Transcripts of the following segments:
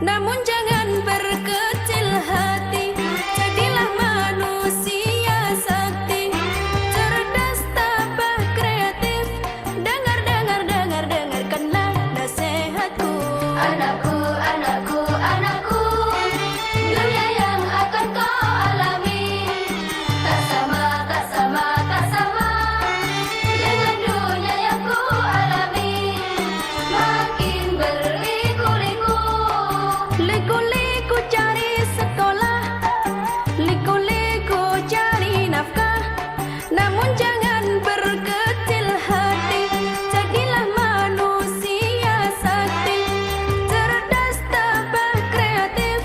Namun jangan berkecil hati, jadilah manusia sakti, cerdas, tabah, kreatif. Dengarkanlah nasihatku. Anakku, anakku, anakku, dunia yang akan kau alami tak sama, tak sama, tak sama dengan dunia yang ku alami. Makin berliku-liku, Liku-liku cari sekolah, liku-liku cari nafkah. Namun jangan berkecil hati, jadilah manusia sakti, cerdas, tabah, kreatif.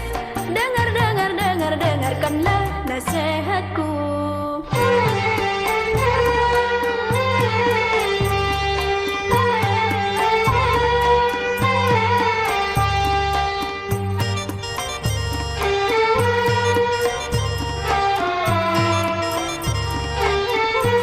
Dengarkanlah nasihatku.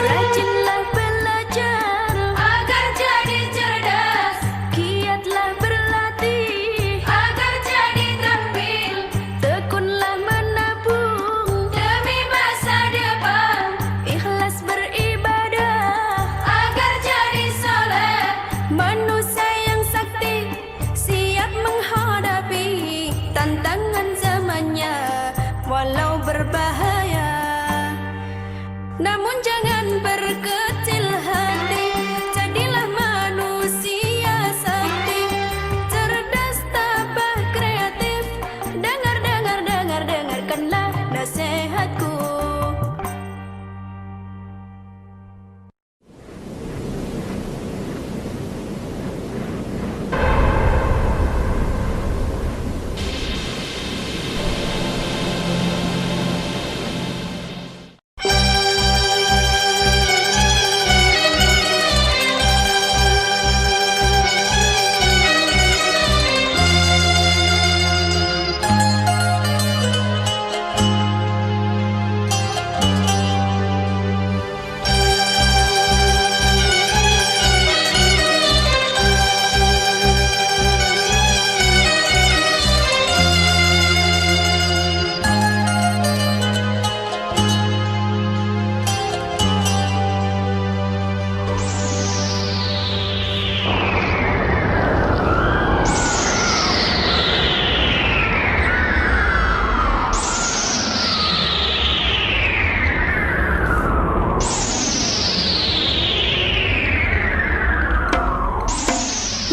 Rajinlah belajar agar jadi cerdas, giatlah berlatih, agar jadi terampil tekunlah menabung, demi masa depan, ikhlas beribadah, agar jadi soleh. manusia yang sakti, siap menghadapi tantangan zamannya walau berbahaya. Namun jangan berkecil hati, jadilah manusia sakti, cerdas, tabah, kreatif. Dengarkanlah nasihatku.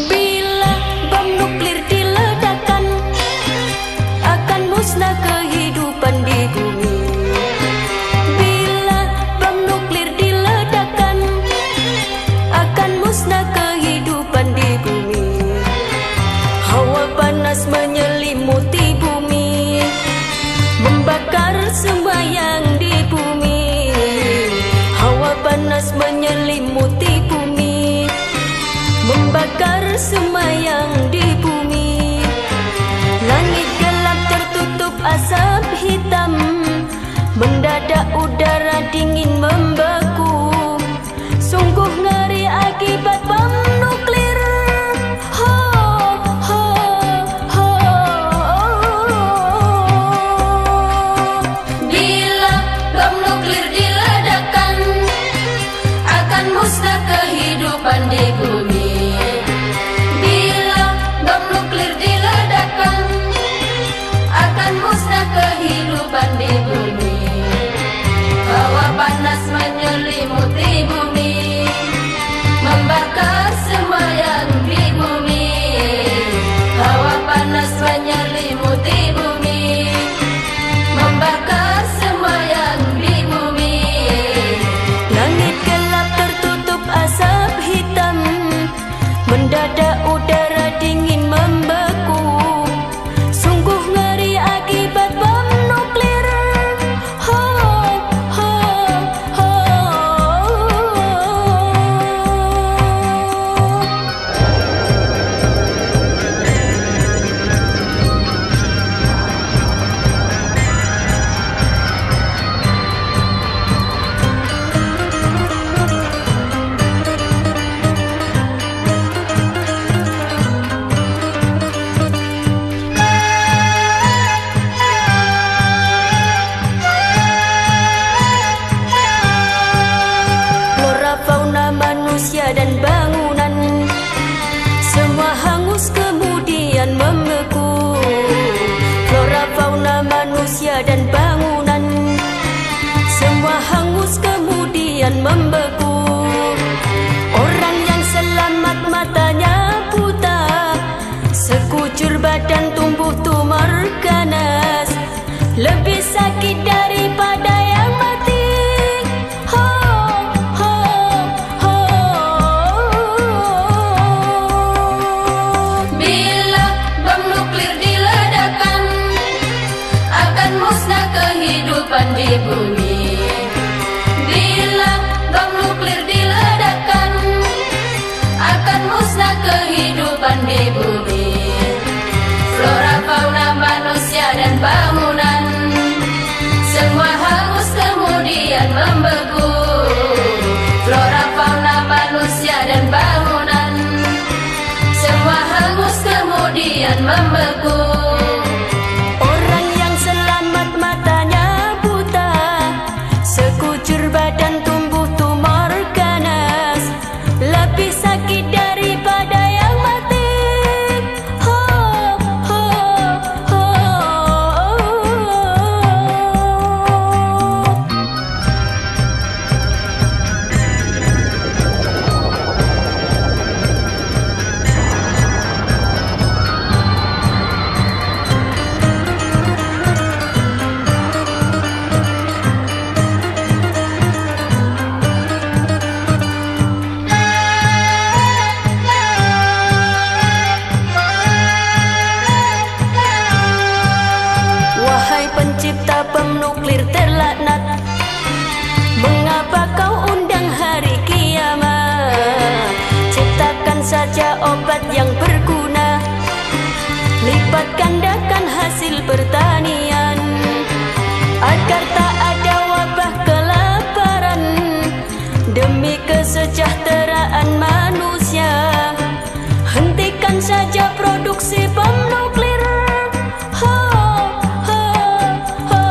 Bila bom nuklir diledakkan, akan musnah kehidupan di bumi. Bila bom nuklir diledakkan, akan musnah kehidupan di bumi. Hawa panas menyelimuti bumi, membakar semua yang di bumi. Hawa panas menyelimuti bumi, membakar semua yang di bumi. Langit gelap tertutup asap hitam, mendadak udara dingin membeku. Sungguh ngeri akibat bom nuklir. Ho, ho, ho. Bila bom nuklir diledakkan, akan musnah kehidupan di bumi. Bila bom nuklir diledakkan, akan musnah kehidupan di bumi. Hawa panas menyelimuti bumi, membakar semua yang di bumi. Hawa panas menyelimuti bumi, membakar semua yang di bumi. Langit gelap tertutup asap hitam, membeku. Orang yang selamat matanya buta, sekujur badan tumbuh tumor ganas, lebih sakit daripada yang mati. Ho, ho, ho. Bila bom nuklir diledakkan, akan musnah kehidupan di bumi. Bila bom nuklir diledakkan, akan musnah kehidupan di bumi. Flora, fauna, manusia dan bangunan semua hangus kemudian membeku. Flora, fauna, manusia dan bangunan semua hangus kemudian membeku. Orang yang selamat matanya buta, sekujur badan tumbuh tumor ganas, lebih sakit daripada yang mati. Ho, ho, ho. Wahai pencipta bom nuklir terlaknat, mengapa kau undang hari kiamat? Ciptakan saja obat yang berguna, lipat gandakan hasil pertanian, agar tak ada wabah kelaparan, demi kesejahteraan manusia. Hentikan saja produksi bom nuklir. Ho, ho, ho.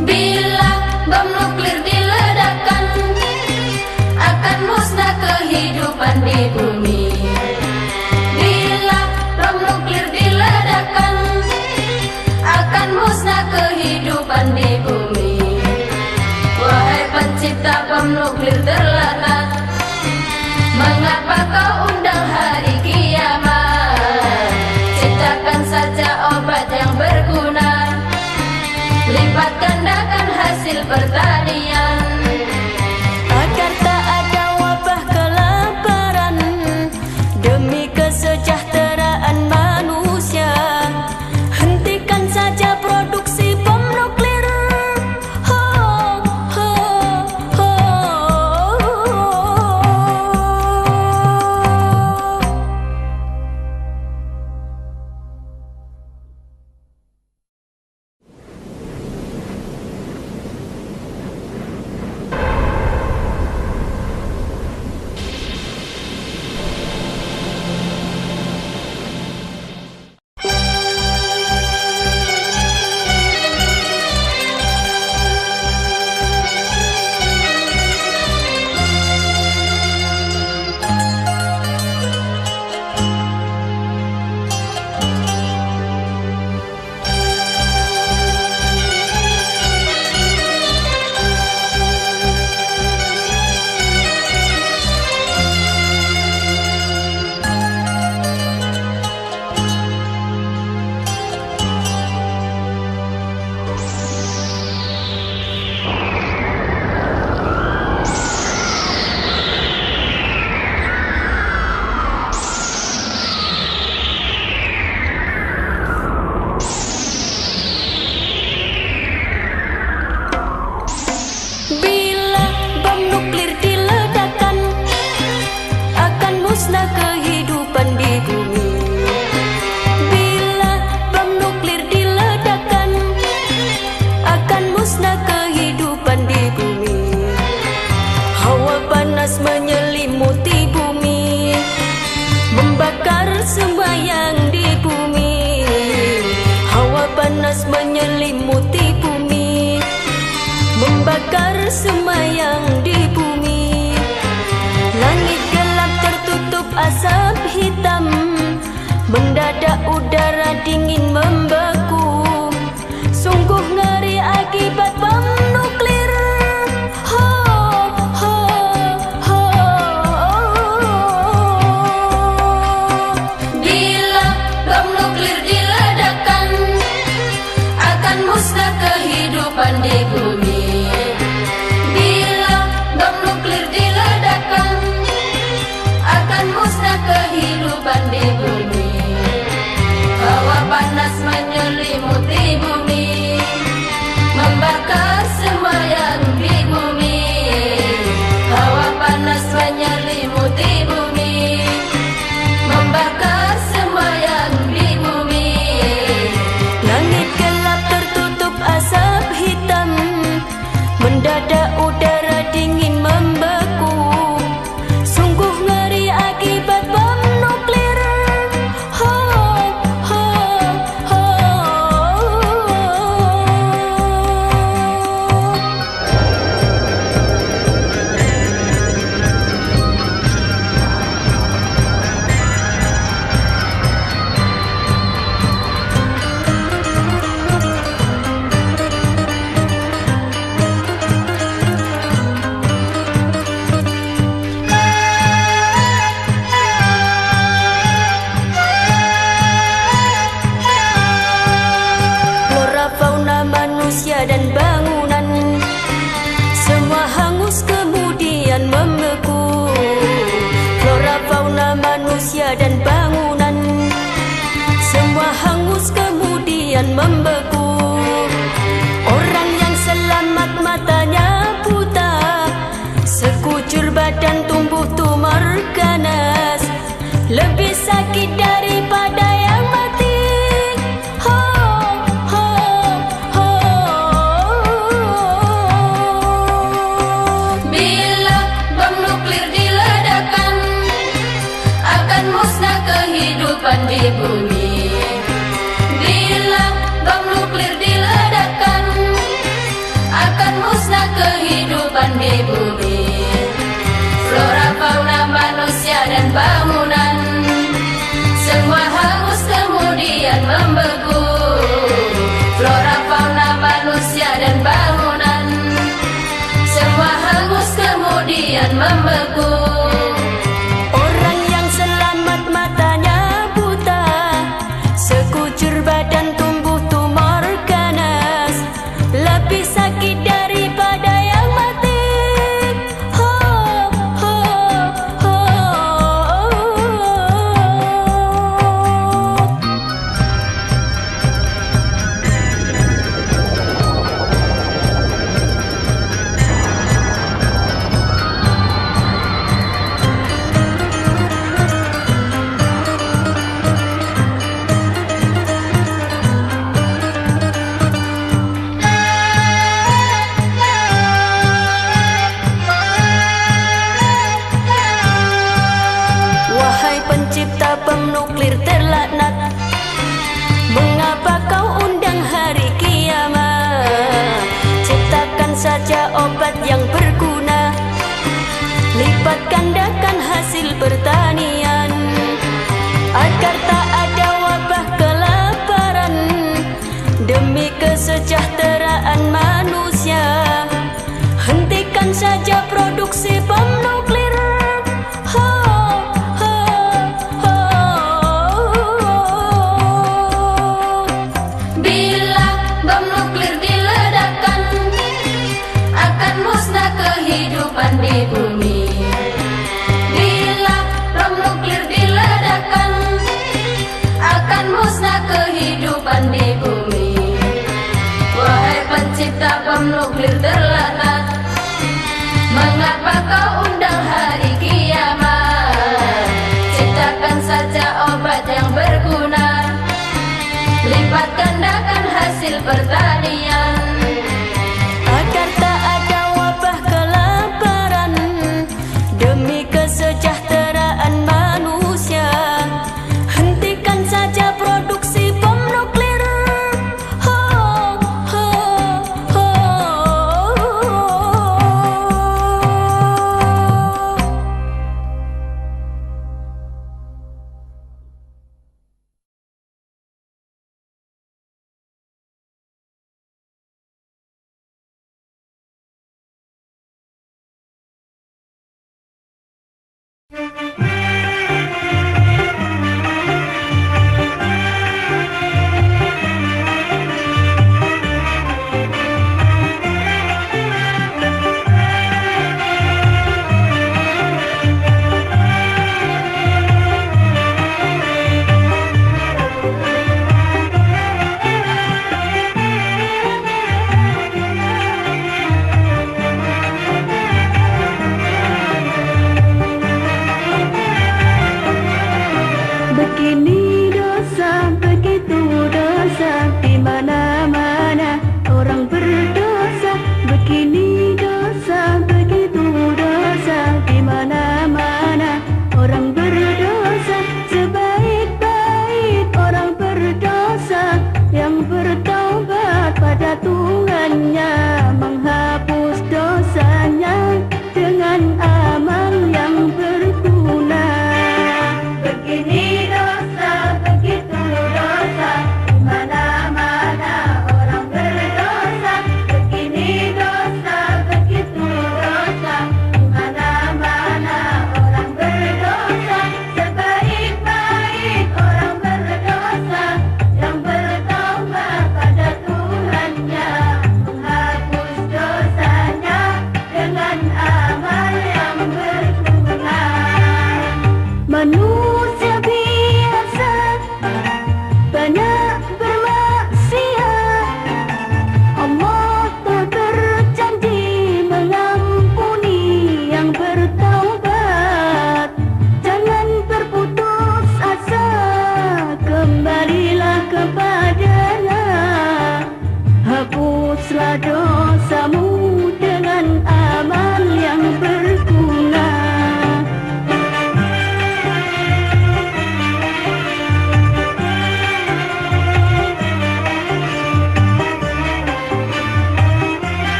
Bila bom nuklir diledakkan, akan musnah kehidupan di bumi. Bila bom nuklir diledakkan, akan musnah kehidupan di bumi. Wahai pencipta bom nuklir terlaknat, mengapa kau undang hari kiamat? Ciptakan saja obat yang berguna, lipat gandakan hasil pertanian, Agar tak ada wabah kelaparan, demi kesejahteraan manusia. Hentikan saja produksi bom nuklir. Ho, ho, ho. panas menyelimuti bumi, membakar semua yang di bumi. Langit gelap tertutup asap hitam, mendadak udara dingin membeku. Sungguh ngeri akibat bom membeku. Orang yang selamat matanya buta, sekujur badan tumbuh tumor ganas, lebih sakit daripada yang mati. Ho, ho, ho. Bila bom nuklir diledakkan, akan musnah kehidupan di bumi. Bila bom nuklir diledakkan, akan musnah kehidupan di bumi. Flora, fauna, manusia dan bangunan semua hangus kemudian membeku. Flora, fauna, manusia dan bangunan semua hangus kemudian membeku. Orang yang selamat matanya buta, sekujur badan tumbuh tumor ganas, lebih sakit daripada yang mati. Ho, ho, ho.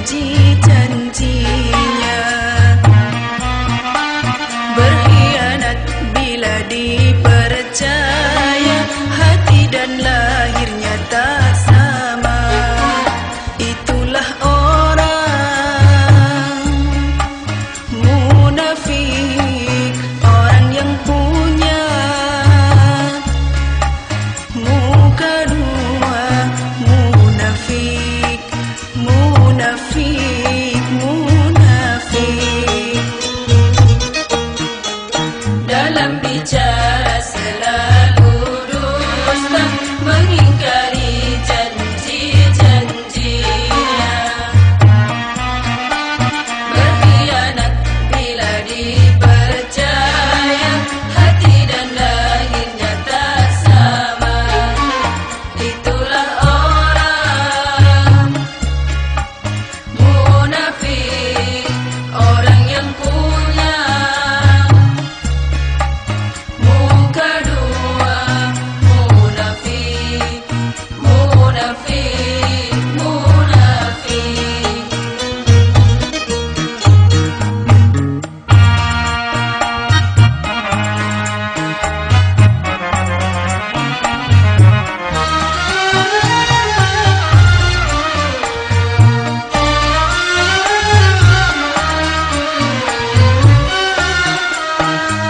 janji-janjinya, berkhianat bila dipercaya, hati dan lahirnya tak sama. Itulah orang munafik, orang yang punya muka dua. Munafik, munafik, munafik. Dalam bicara selalu dusta, mengingkari janji-janjinya, berkhianat bila dipercaya, hati dan lahirnya tak sama. Itulah orang munafik, orang yang punya muka dua. Munafik, munafik, munafik.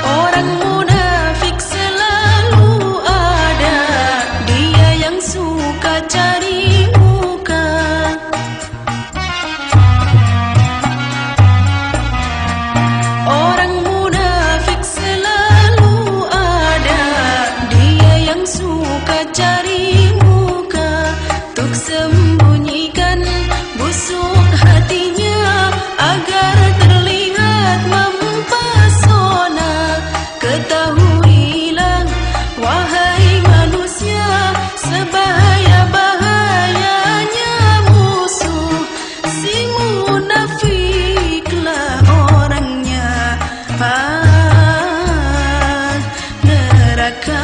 Orang munafik selalu ada, dia yang suka cari muka. Orang munafik selalu ada, dia yang suka cari muka, untuk sembunyikan busuk hatinya agar terlihat mempesona. Ketahuilah wahai manusia, sebahaya-bahayanya musuh, si munafiklah orangnya. Neraka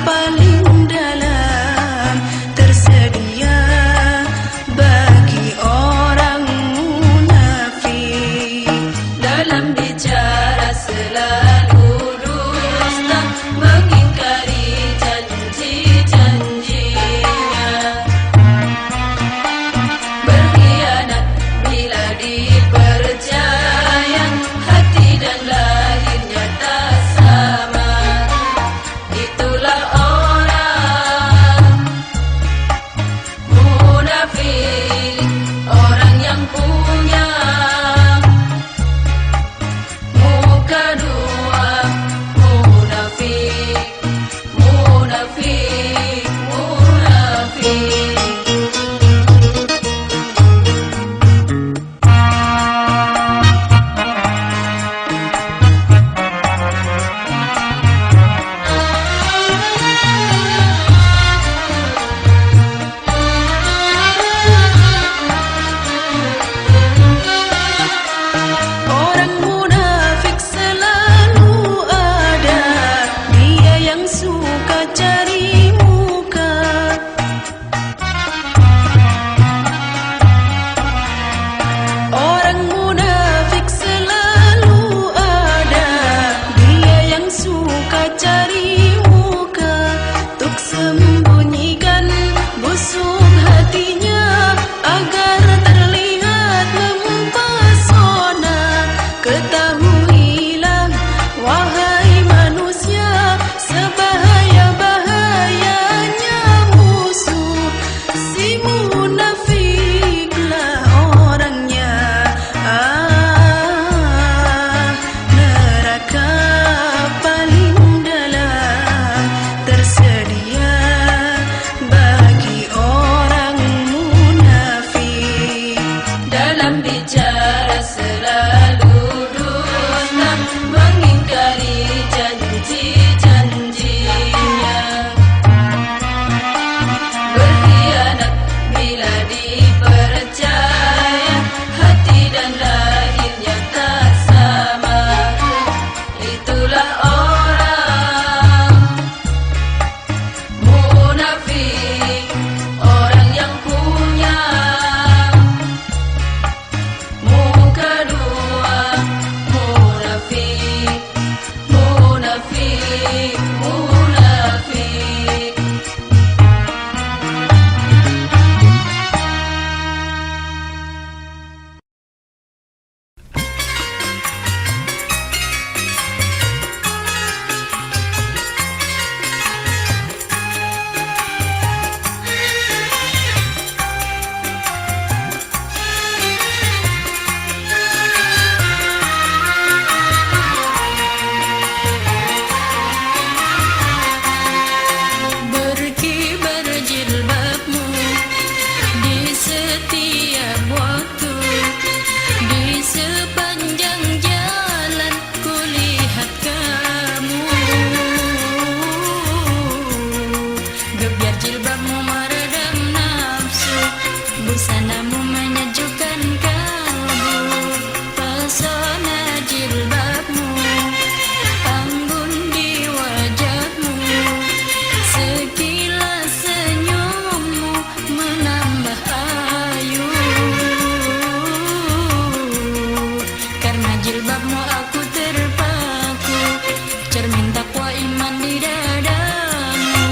paling dalam tersedia bagi orang munafik. Dalam bicara selalu dusta, mengingkari janji-janjinya, berkhianat bila dipercaya, hati dan lahirnya tak sama. Itulah orang munafik, orang yang punya muka dua. Munafik, munafik, munafik. Orang munafik selalu ada, dia yang suka cari muka. Orang munafik selalu ada, dia yang suka cari muka, untuk sembunyikan busuk hatinya agar terlihat mempesona. Ketahuilah wahai manusia, sebahaya-bahayanya musuh, si munafiklah orangnya. Neraka paling dalam tersedia bagi orang munafik. Dalam bicara selalu dusta, mengingkari janji-janjinya, berkhianat bila dipercaya, hati dan lahirnya tak sama. Itulah orang munafik, orang yang punya menyejukkan kalbu, pesona jilbabmu, anggun di wajahmu, sekilas senyummu menambah ayu. Karena jilbabmu aku terpaku, cermin takwa iman di dadamu.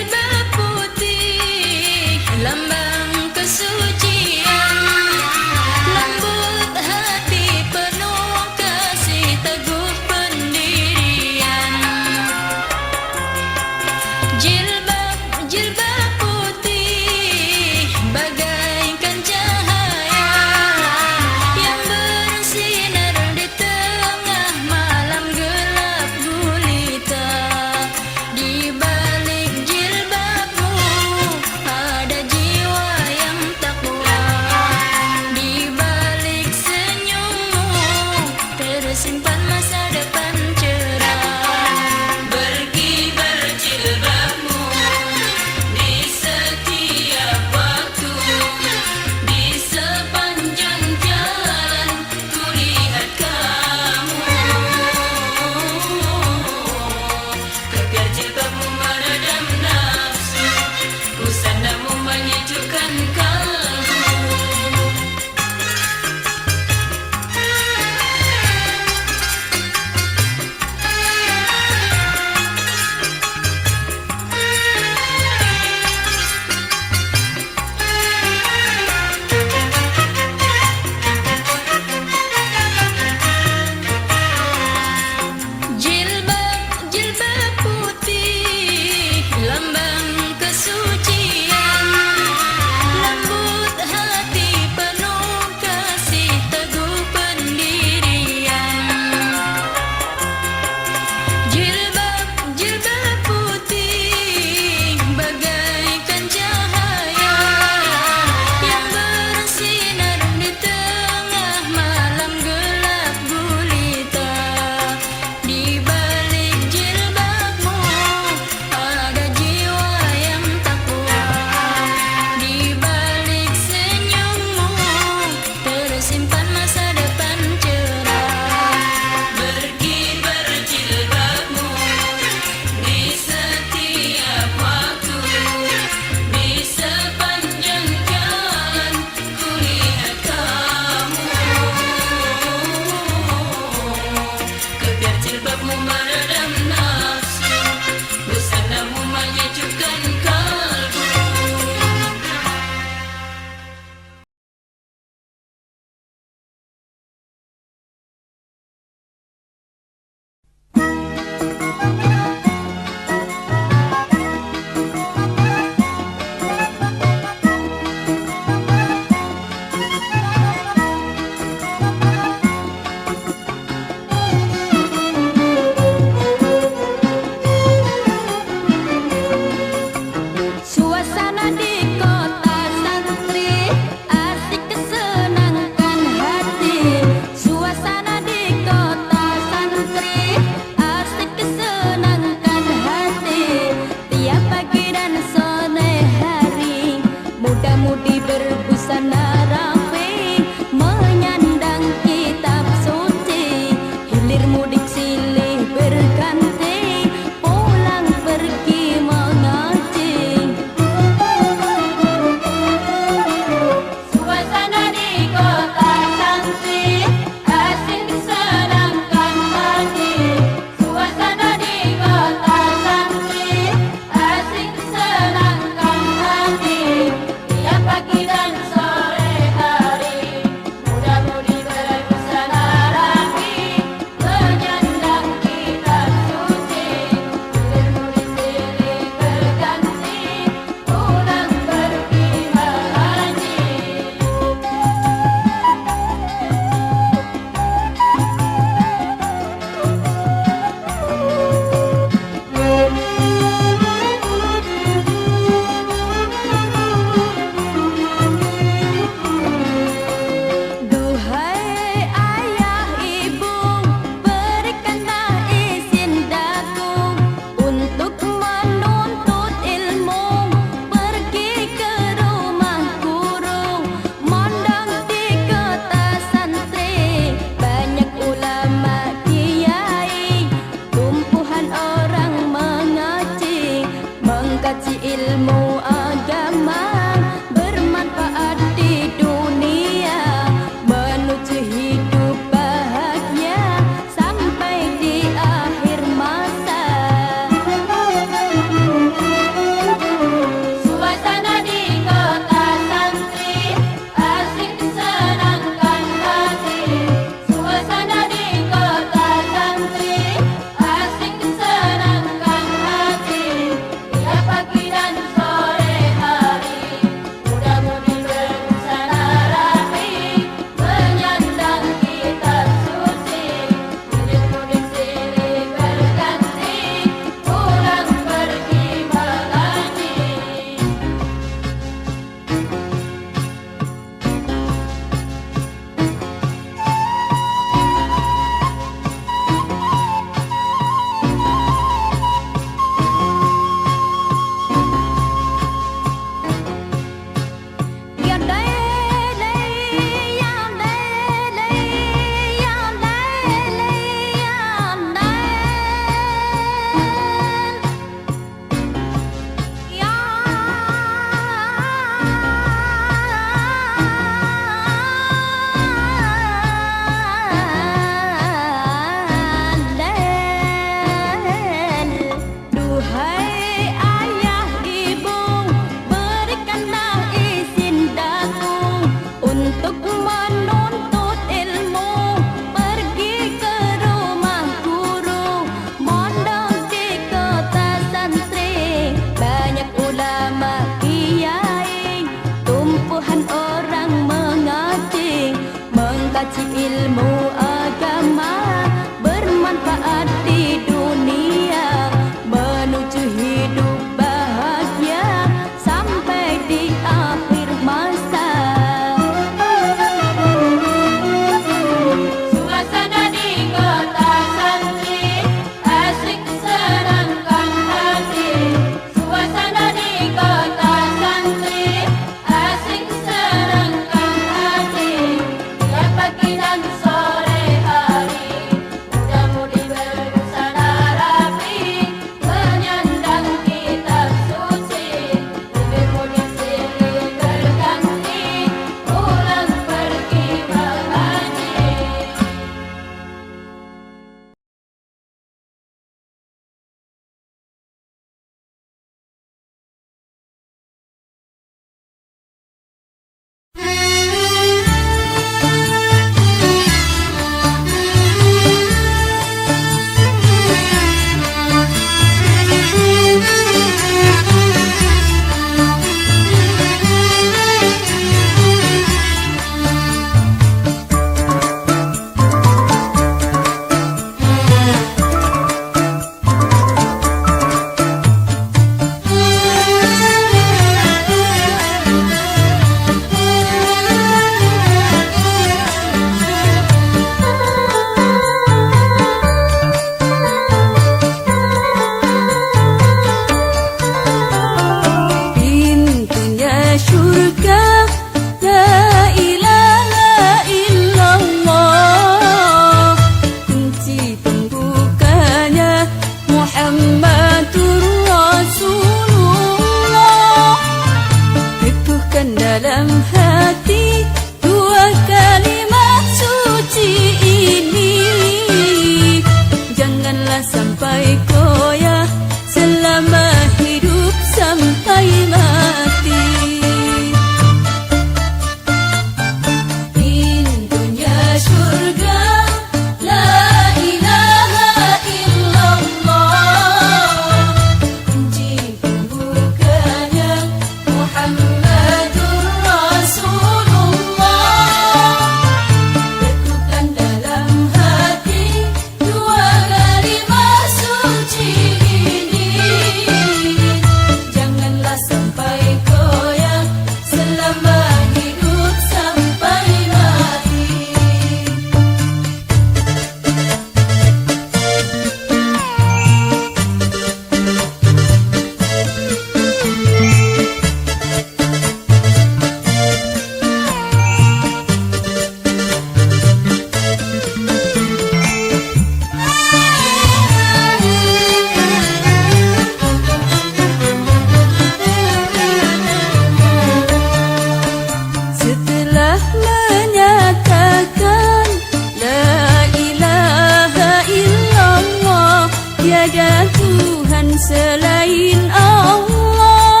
selain Allah,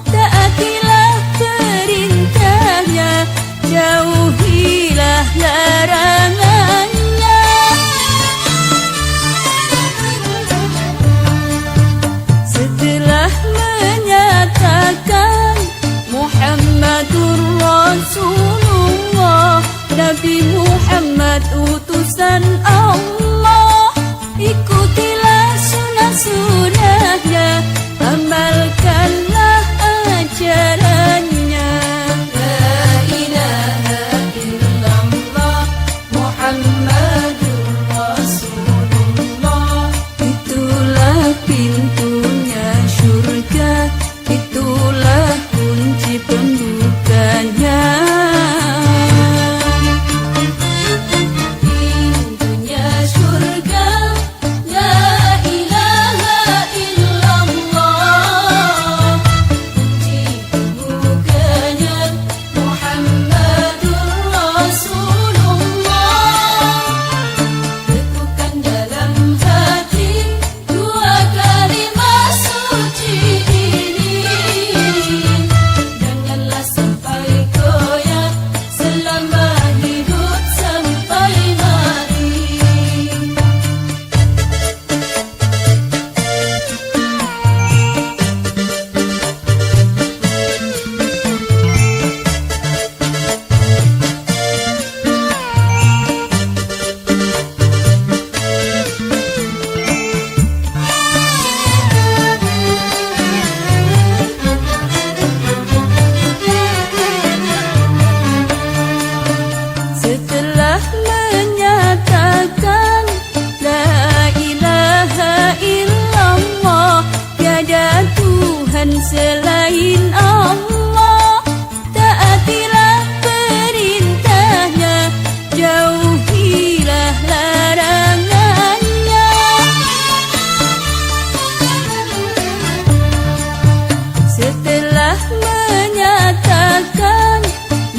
taatilah perintahnya, jauhilah larangannya. Setelah menyatakan Muhammadur Rasulullah, Nabi Muhammad utusan Allah, ikutilah sunnah-sunnahnya, amalkanlah ajarannya. La ilaha illallah Muhammadur Rasulullah, itulah pintunya syurga, itulah kunci pembukanya. Pintunya syurga, la ilaha illallah, kunci pembukanya Muhammadur Rasulullah. Teguhkan dalam hati dua kalimat suci ini, janganlah sampai goyah selama hidup sampai mati. Setelah menyatakan la ilaha illallah, tiada Tuhan selain Allah, taatilah perintahnya, jauhilah larangannya. Setelah menyatakan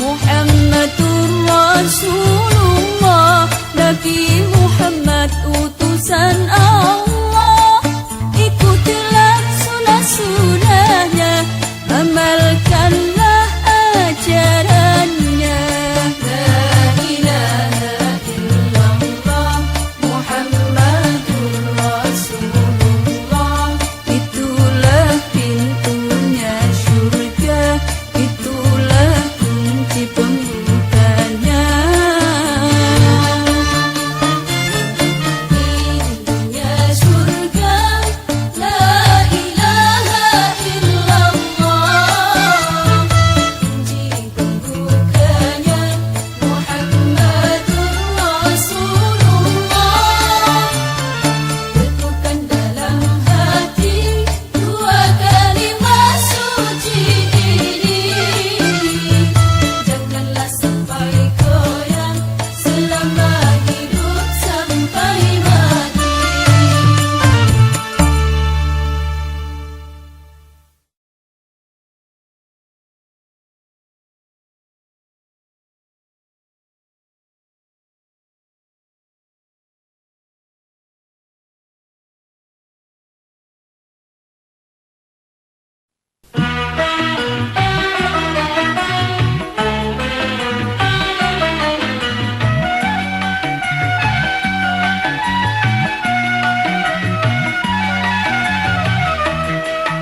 Muhammadur Rasulullah, Nabi Muhammad utusan Allah, ikutilah sunnah-sunnahnya, amalkanlah ajarannya. La ilaha illallah Muhammadur Rasulullah, itulah pintunya syurga, itulah kunci pembukanya. Pintunya syurga, la ilaha illallah, kunci pembukanya Muhammadur Rasulullah. Teguhkan dalam hati dua kalimat suci ini, janganlah sampai goyah selama hidup sampai mati.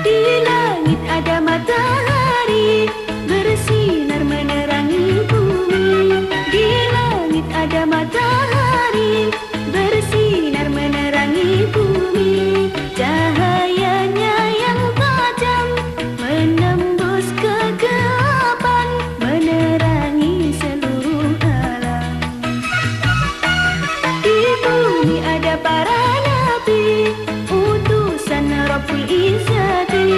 Di langit ada matahari bersinar menerangi bumi. Di langit ada matahari bersinar menerangi bumi. Cahayanya yang tajam menembus kegelapan, menerangi seluruh alam. Di bumi ada para nabi, utusan Rabbul Izzati.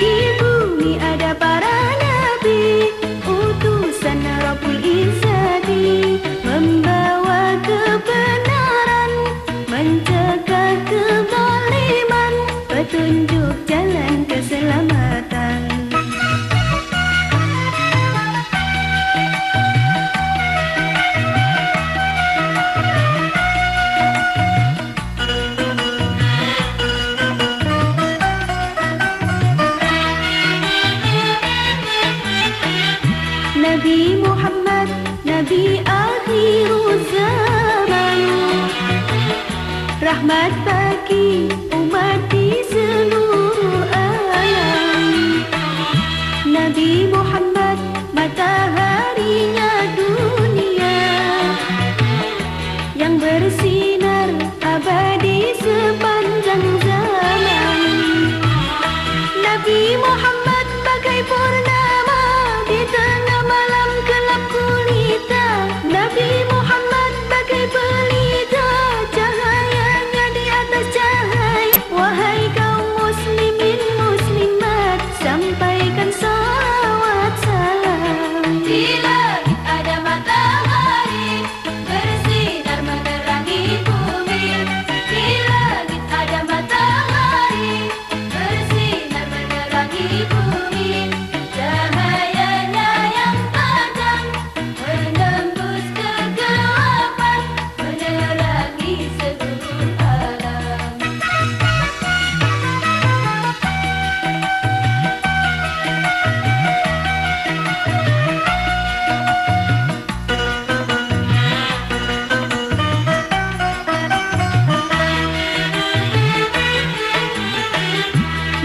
Di bumi ada para nabi, utusan Rabbul Izzati, membawa kebenaran, mencegah kezaliman, petunjuk jalan keselamatan. Nabi Muhammad, Nabi akhir zaman, rahmat bagi umat di seluruh alam. Nabi Muhammad, mataharinya dunia, yang bersinar abadi sepanjang zaman. Nabi Muhammad bagai purnama di tengah malam gelap gulita. Nabi Muhammad bagai pelita, cahayanya di atas cahaya. Wahai kaum muslimin muslimat, sampaikan salawat salam. Di langit ada matahari bersinar menerangi bumi. Di langit ada matahari bersinar menerangi bumi. Cahayanya yang tajam menembus kegelapan, menerangi seluruh alam.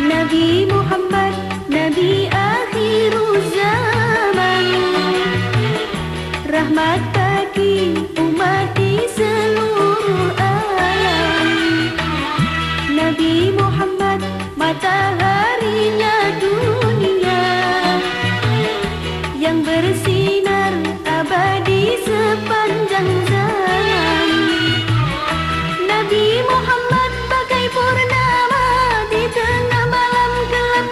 Nabi Muhammad, Nabi akhir zaman, rahmat bagi umat di seluruh alam. Nabi Muhammad, mataharinya dunia, yang bersinar abadi sepanjang zaman. Nabi Muhammad bagai purnama di tengah malam gelap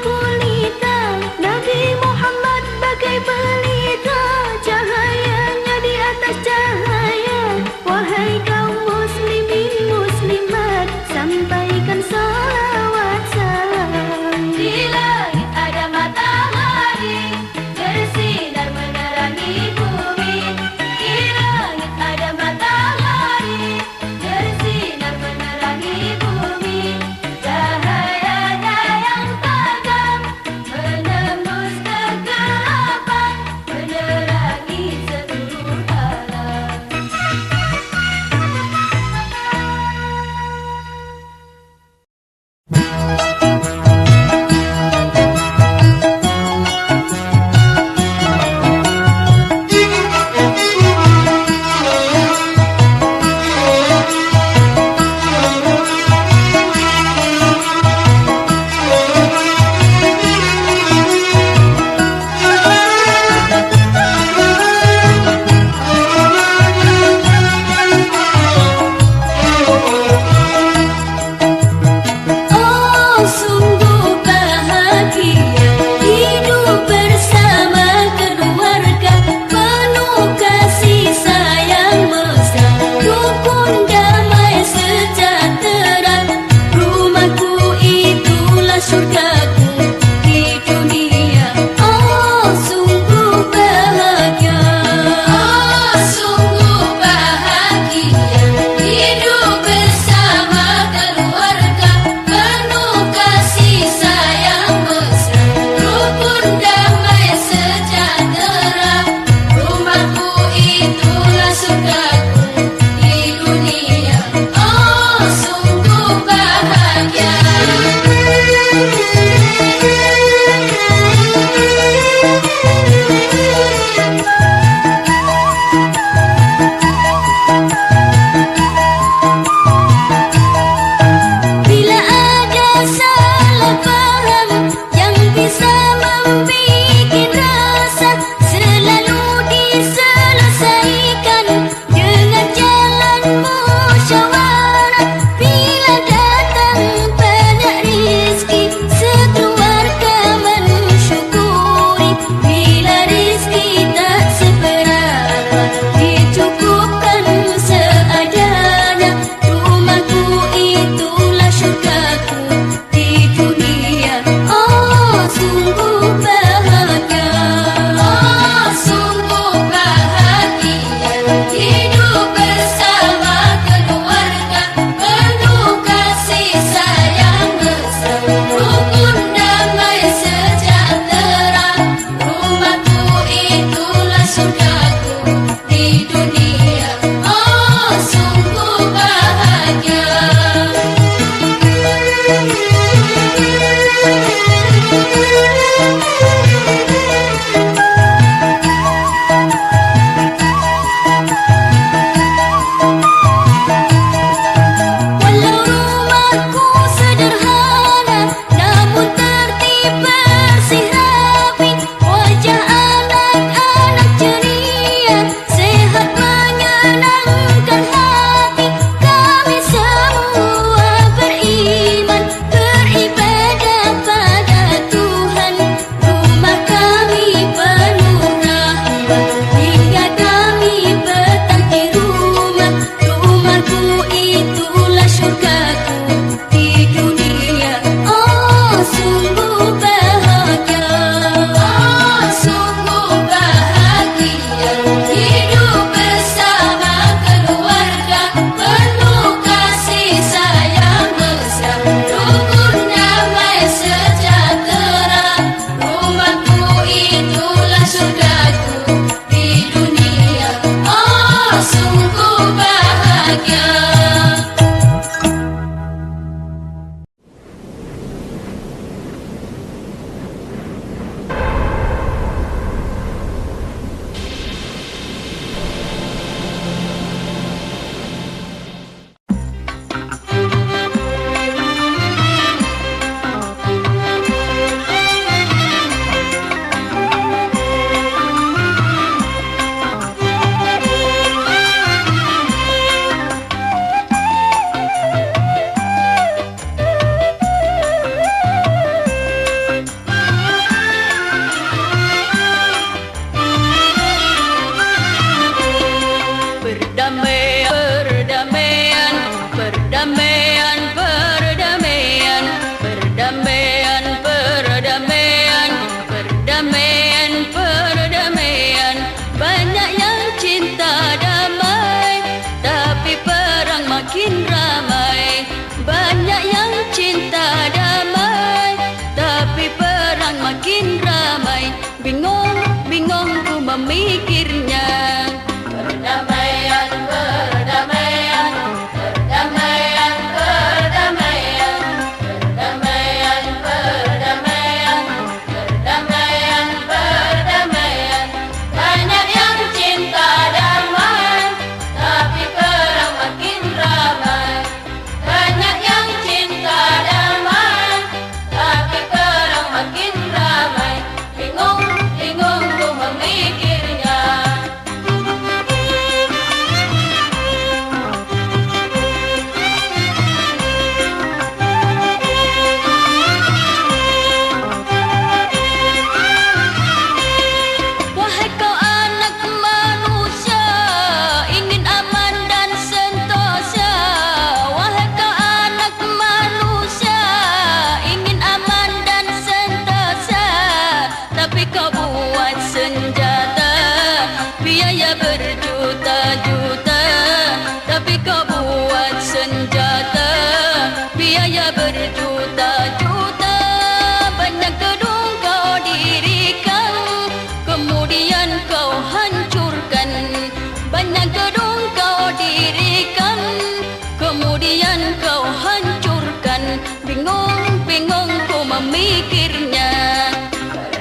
memikirnya.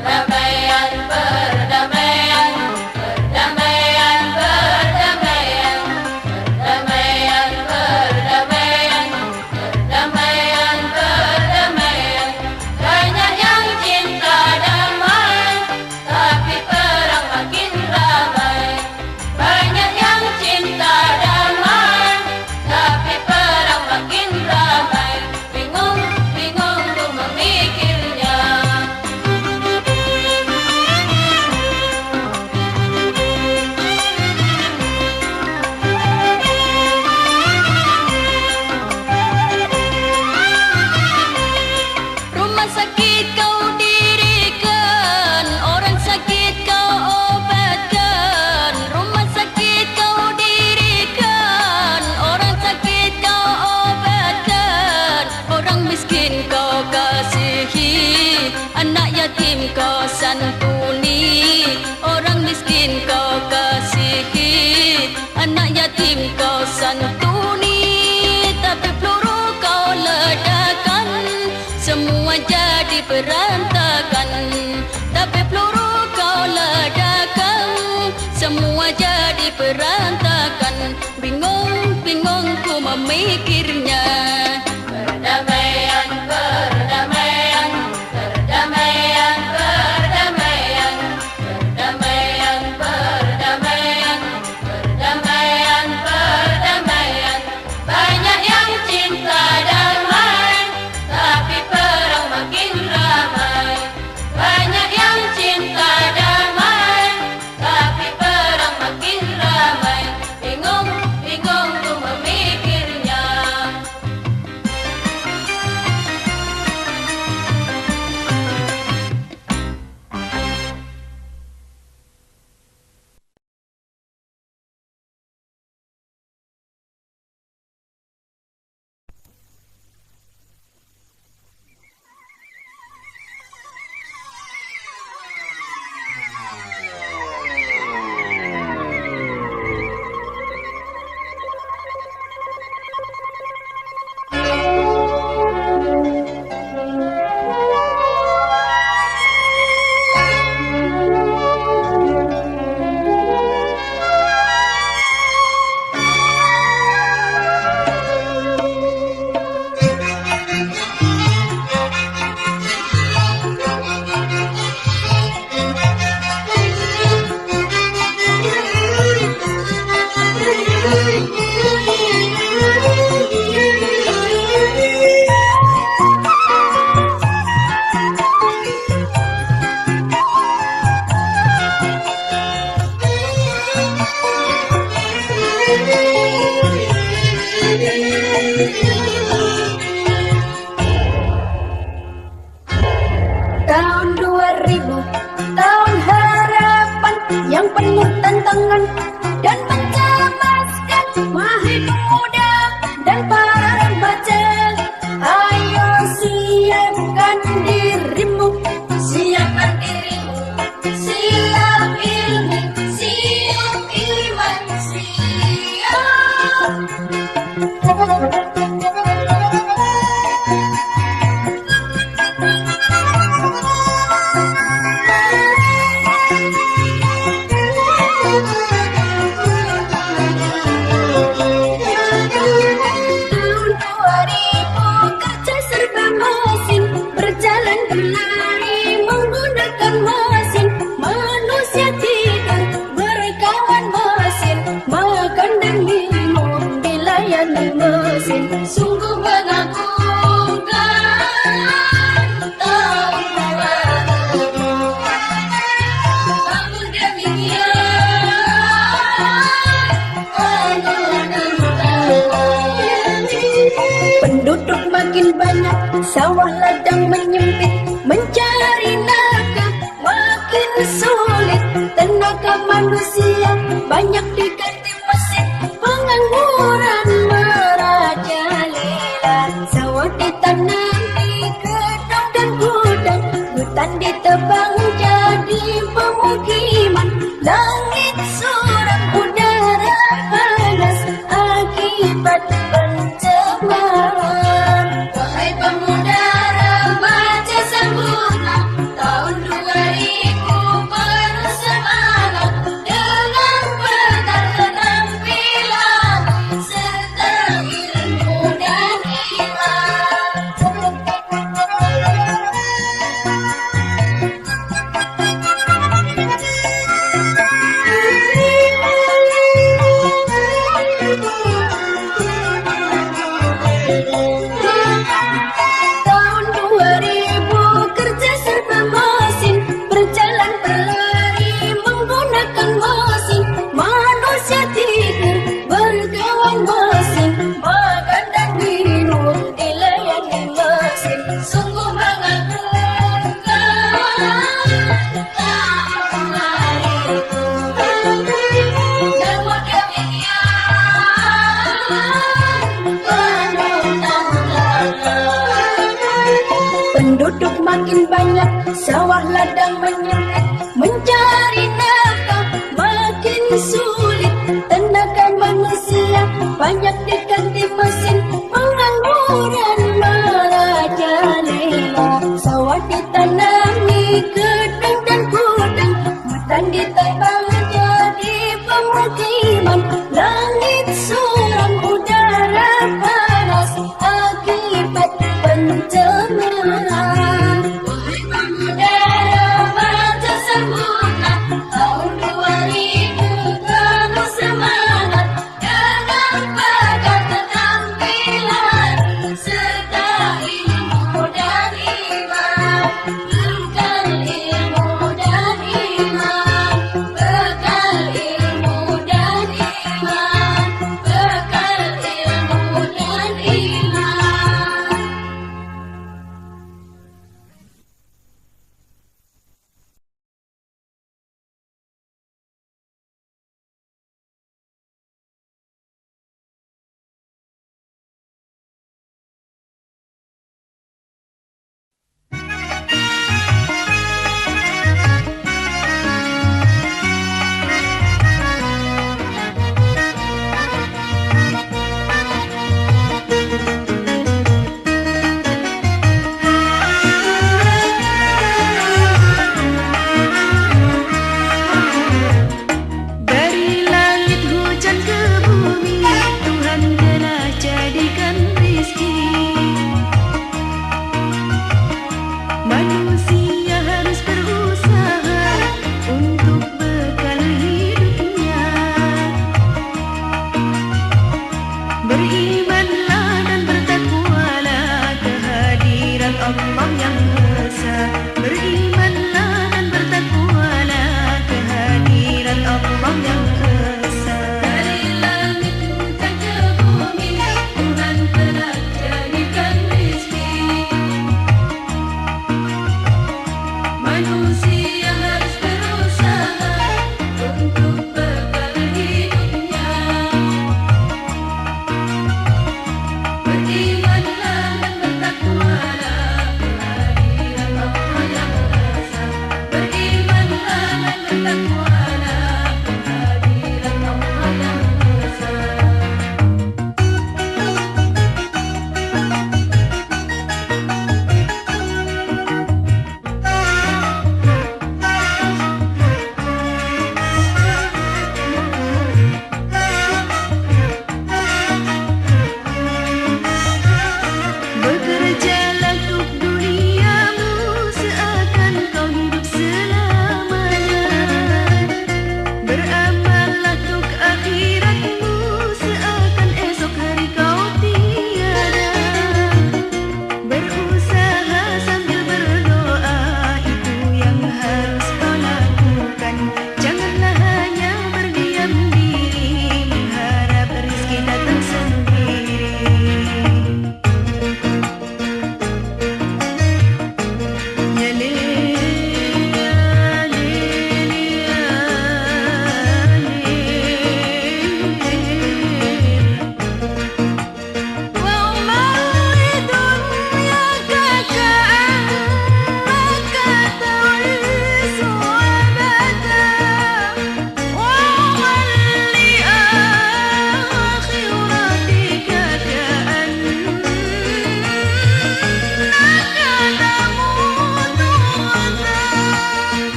Perdamaian, perdamaian, perdamaian, perdamaian, perdamaian, perdamaian, perdamaian, perdamaian. Banyak yang cinta damai, tapi perang makin ramai. Banyak yang cinta damai, tapi perang makin ramai. Bingung, bingung ku memikirnya. Rumah sakit kau dirikan, orang sakit kau obatkan. Rumah sakit kau dirikan, orang sakit kau obatkan. Orang miskin kau kasihi, anak yatim kau santuni. Orang miskin kau kasihi, anak yatim kau santuni. Tapi peluru kau ledakan, semua jadi berantakan. Tapi peluru kau ledakan, semua jadi berantakan. Bingung, bingung ku memikirnya. Perdamaian, perdamaian, perdamaian, perdamaian, perdamaian, perdamaian, perdamaian, perdamaian. Banyak yang cinta damai, tapi perang makin ramai. Banyak yang cinta damai, tapi perang makin ramai. Bingung, bingung ku memikirnya. Tahun 2000, tahun harapan yang penuh tantangan dan mencemaskan mahidup muda dan para remaja. Ayo siapkan dirimu, siapkan dirimu, siap ilmu, siap iman, siap. Tahun 2000 kerja serba mesin, berjalan berlari menggunakan mesin. Manusia tidur berkawan mesin, makan dan minum dilayani mesin. Sungguh mengagumkan tahun 2000. Namun demikian, penduduk makin banyak, sawah ladang menyempit, mencari nafkah makin sulit. Tenaga manusia banyak diganti mesin, pengangguran merajalela. Sawah ditanam di gedung dan gudang, hutan ditebang jadi pemukiman. Langit suram, udara panas akibat pencemaran. Wahai pemuda remaja, sambut makin banyak, sawah ladang menyempit, mencari nafkah makin sulit. Tenaga manusia banyak diganti mesin, pengangguran merajalela. Sawah ditanami gedung dan gudang, hutan ditebang jadi pemukiman. Langit suram, udara panas akibat pencemaran. Wahai pemuda remaja sempurna, tahun 2000 kamu semangat dengan bakat keterampilan serta ilmu dan iman. Berikan ilmu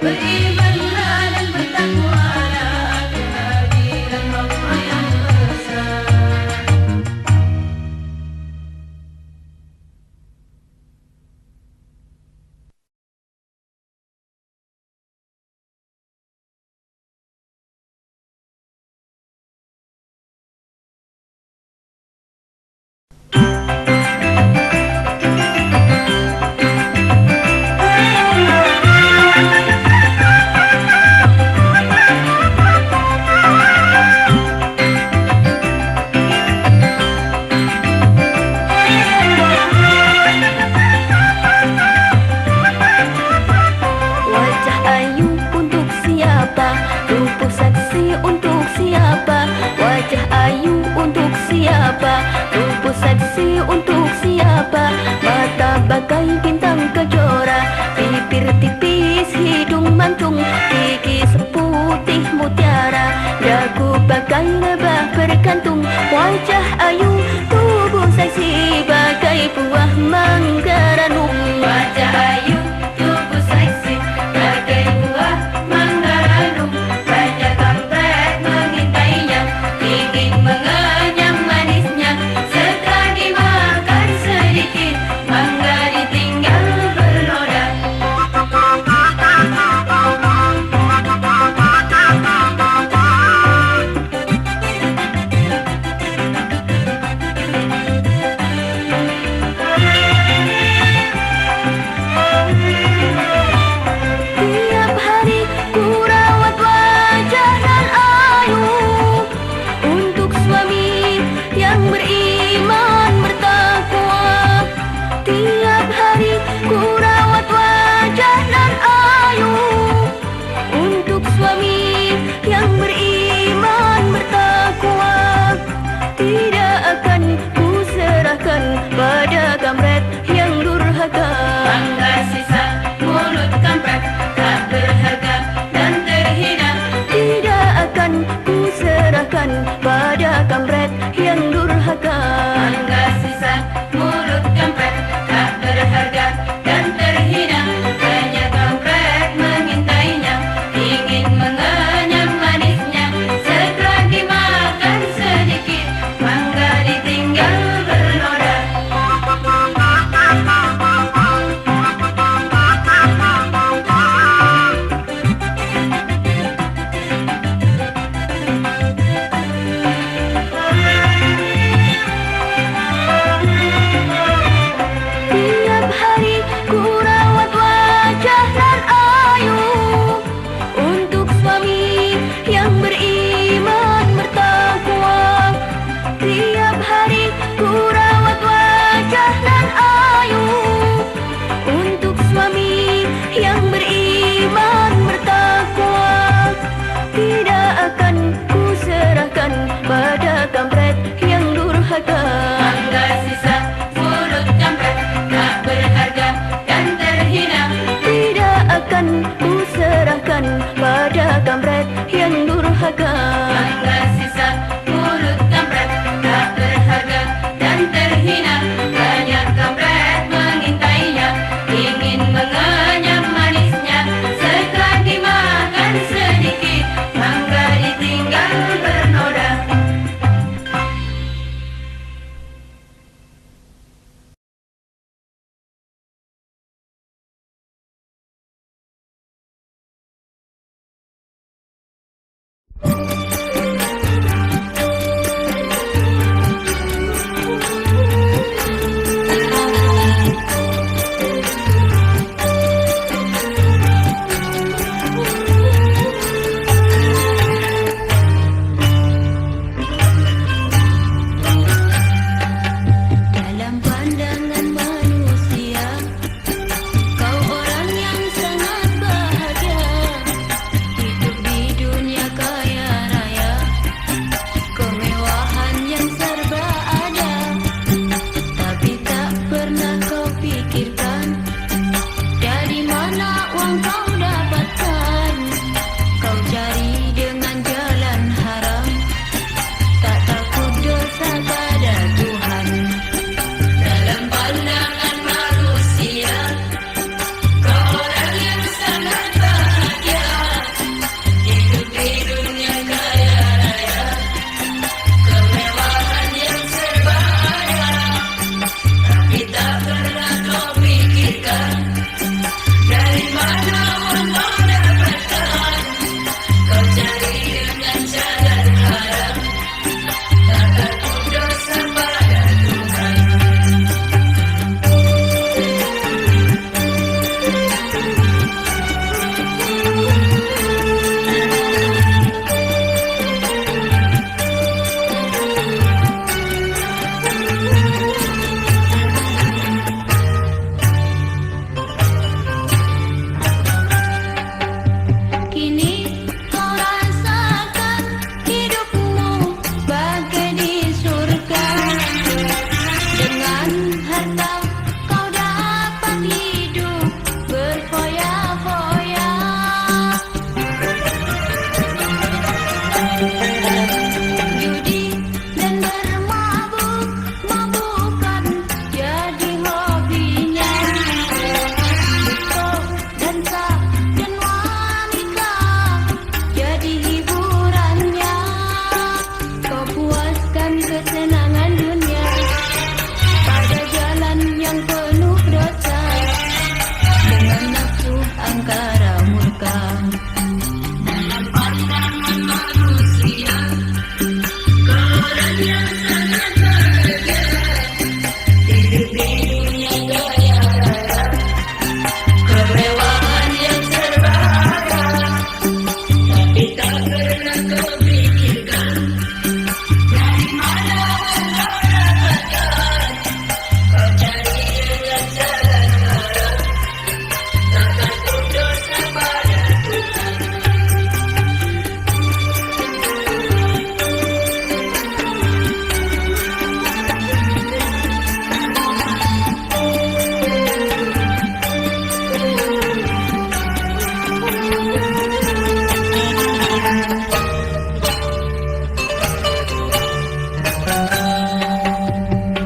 Berimanlah dan bertakwalah kehadiran Allah yang esa. Wajah ayu untuk siapa? Tubuh seksi untuk siapa? Wajah ayu untuk siapa? Tubuh seksi untuk siapa? Mata bagai bintang kejora, bibir tipis, hidung mancung, gigi seputih mutiara, dagu bagai lebah bergantung. Wajah ayu, tubuh seksi bagai buah mangga ranum. Wajah ayu, tubuh seksi bagai buah mangga ranum. Banyak kampret mengintainya, ingin mengenyam manisnya. Setelah dimakan sedikit, mangga ditinggal bernoda.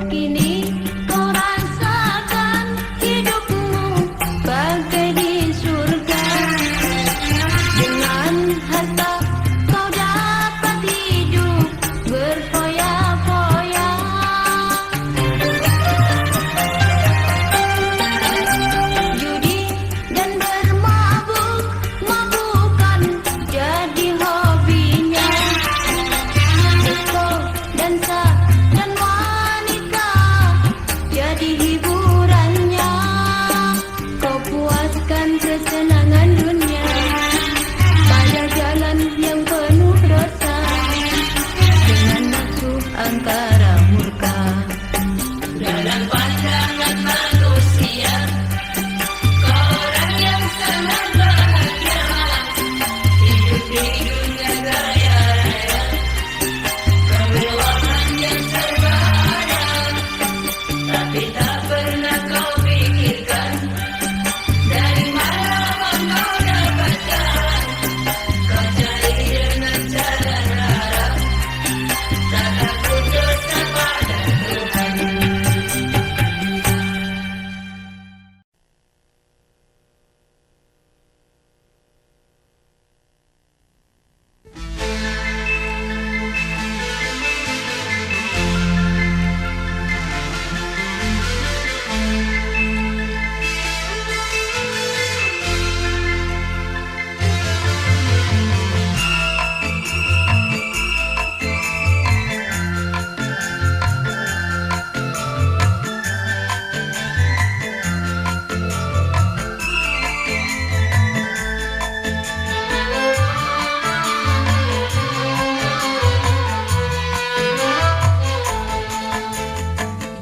Kini kau rasakan hidupmu bagai di surga. Dengan harta kau dapat hidup berfoya-foya. Judi dan bermabuk-mabukan jadi hobinya. Disco, dansa, dan wanita jadi hiburannya. Kau puaskan kesenangan dunia pada jalan yang penuh dosa. Dengan nafsu angkara murka. Dalam pandangan manusia, kau orang yang sangat bahagia. Hidup di dunia gaya-raya, kemewahan yang serba ada. Tapi tak pernah kau pikirkan dari mana kau dapatkan. Kau cari dengan cara harap, tak takut dosa pada Tuhan.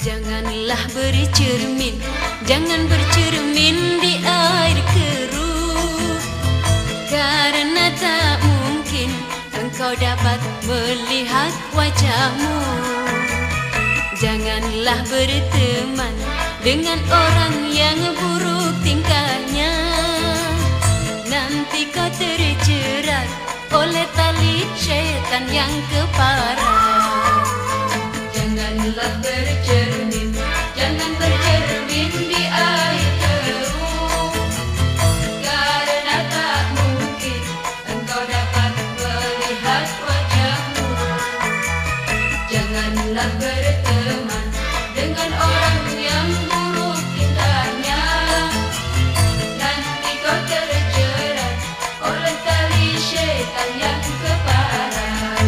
Janganlah bercermin, jangan bercermin di air keruh, karena tak mungkin engkau dapat melihat wajahmu. Janganlah berteman dengan orang yang buruk tingkahnya. Nanti kau terjerat oleh tali syaitan yang keparat. Janganlah bercermin, jangan bercermin di air keruh, karena tak mungkin engkau dapat melihat wajahmu. Janganlah berteman dengan orang yang buruk tingkahnya. Nanti kau terjerat oleh tali syaitan yang keparat.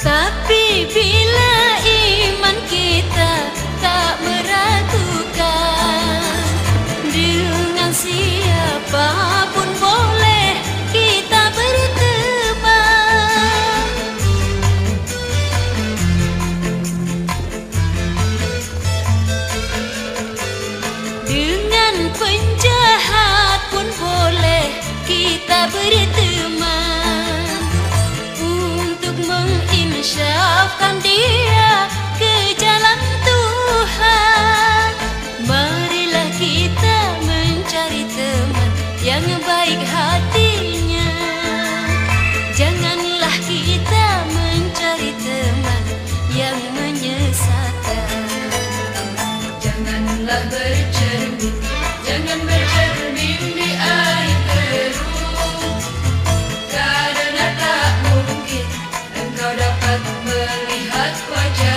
Tapi bila wajah